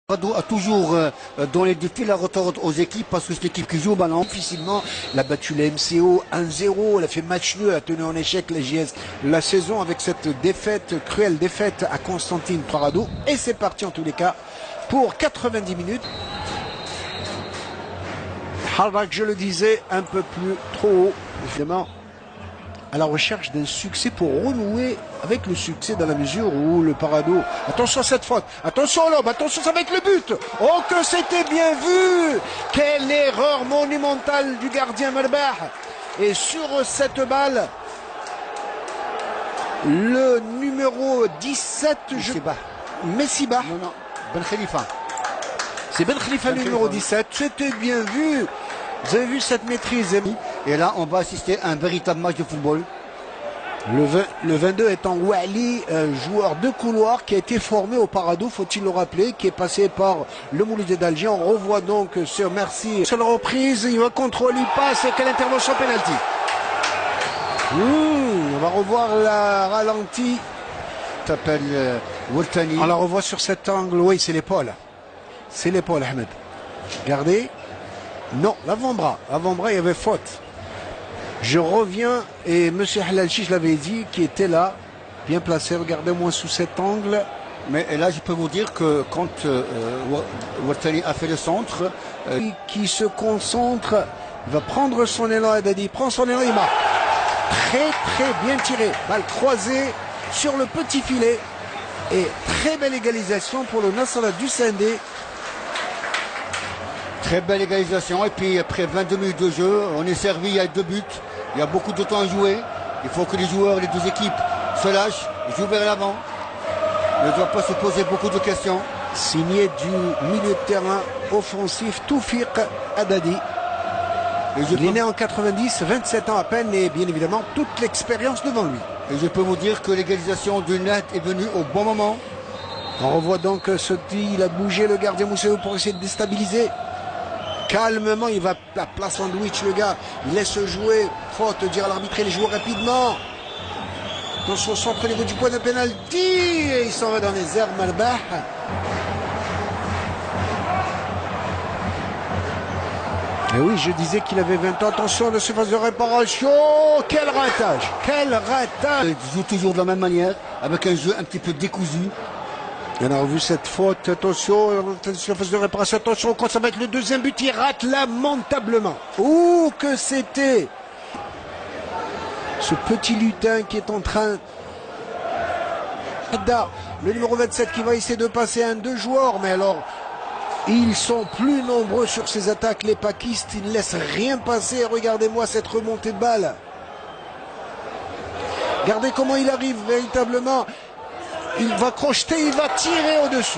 Rado a toujours dans les défis la retorde aux équipes parce que c'est l'équipe qui joue au ballon. Difficilement, elle a battu la MCO 1-0, elle a fait match nul, elle a tenu en échec la JS la saison avec cette défaite, cruelle défaite à Constantine Rado. Et c'est parti en tous les cas pour 90 minutes. Harvard, je le disais, un peu plus trop haut, évidemment, à la recherche d'un succès pour renouer avec le succès dans la mesure où le Parado... Attention à cette faute, attention l'homme, attention ça va être le but. Oh que c'était bien vu. Quelle erreur monumentale du gardien Melbah. Et sur cette balle, le numéro 17, Messiba. Non, Ben Khalifa. C'est Ben Khalifa le numéro 17, c'était bien vu. Vous avez vu cette maîtrise. Et là, on va assister à un véritable match de football. Le 22 est en Wali, joueur de couloir qui a été formé au Parado, faut-il le rappeler, qui est passé par le Mouloudé d'Alger. On revoit donc sur Merci. Sur la reprise, il va contrôler, il passe et quelle intervention penalty. On va revoir la ralentie. S'appelle Woltani. On la revoit sur cet angle, oui, c'est l'épaule. C'est l'épaule, Ahmed. Regardez. Non, l'avant-bras. L'avant-bras, il y avait faute. Je reviens, et M. Halalchi, je l'avais dit, qui était là, bien placé, regardez-moi sous cet angle. Mais là, je peux vous dire que quand Woltani a fait le centre... Qui se concentre, il va prendre son élan, Haddadi, prend son élan, il marque. Très bien tiré. Balle croisée sur le petit filet. Et très belle égalisation pour le Nasrallah du Sindé. Très belle égalisation. Et puis après 22 minutes de jeu, on est servi, il y a 2 buts. Il y a beaucoup de temps à jouer. Il faut que les joueurs, les deux équipes se lâchent, jouent vers l'avant. Ne doivent pas se poser beaucoup de questions. Signé du milieu de terrain offensif Toufiq Haddadi. Il est né en 90, 27 ans à peine et bien évidemment toute l'expérience devant lui. Et je peux vous dire que l'égalisation du net est venue au bon moment. On revoit donc ce qui il a bougé le gardien Mousséou pour essayer de déstabiliser. Calmement, il va la place sandwich, le gars. Il laisse jouer. Faute, dire à l'arbitre, il joue rapidement. Dans son centre au niveau du point de pénalty. Et il s'en va dans les airs, Melbah. Et oui, je disais qu'il avait 20 ans. Attention de ce phase de réparation. Quel ratage. Quel ratage. Il joue toujours de la même manière, avec un jeu un petit peu décousu. On a revu cette faute, attention, sur la phase de réparation, attention, quand ça va être le deuxième but, il rate lamentablement. Ouh, que c'était ce petit lutin qui est en train... Le numéro 27 qui va essayer de passer un deux joueurs, mais alors, ils sont plus nombreux sur ces attaques, les pakistes, ils ne laissent rien passer, regardez-moi cette remontée de balle. Regardez comment il arrive véritablement. Il va crocheter, il va tirer au-dessus.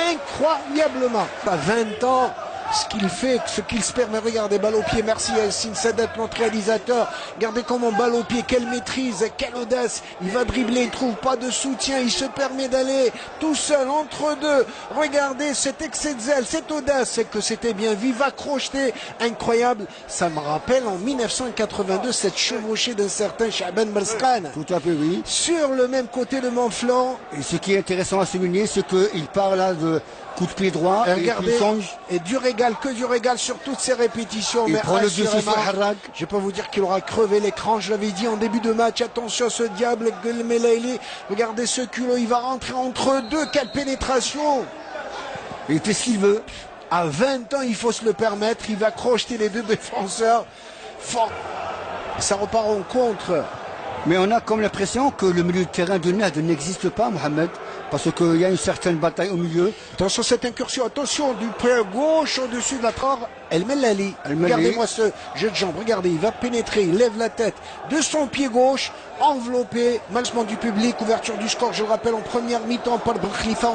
Incroyablement. À 20 ans, ce qu'il fait, ce qu'il se permet. Regardez, balle au pied. Merci Yassine Sadat, notre réalisateur. Regardez comment balle au pied. Quelle maîtrise, quelle audace. Il va dribbler, il ne trouve pas de soutien. Il se permet d'aller tout seul entre deux. Regardez cet excès de zèle, cette audace. C'est que c'était bien vu. Il va crocheter. Incroyable. Ça me rappelle en 1982 cette chevauchée d'un certain Chaban Marskan. Tout à fait, oui. Sur le même côté de mon flanc. Et ce qui est intéressant à souligner, c'est qu'il part là de coup de pied droit. Et regardez, et du régal, que du régal sur toutes ces répétitions. Il prend le dessus sur Harrag. Je peux vous dire qu'il aura crevé l'écran, je l'avais dit en début de match. Attention à ce diable, Gelmelaili. Regardez ce culot, il va rentrer entre deux. Quelle pénétration! Il fait ce qu'il veut. À 20 ans, il faut se le permettre. Il va crocheter les deux défenseurs. Fort. Ça repart en contre. Mais on a comme l'impression que le milieu de terrain de Nad n'existe pas, Mohamed, parce qu'il y a une certaine bataille au milieu. Attention cette incursion, attention du pied gauche au-dessus de la trave. El Melali. Regardez-moi ce jeu de jambe, regardez, il va pénétrer, il lève la tête de son pied gauche, enveloppé, malheureusement du public, ouverture du score, je le rappelle, en première mi-temps, Paul Khalifa.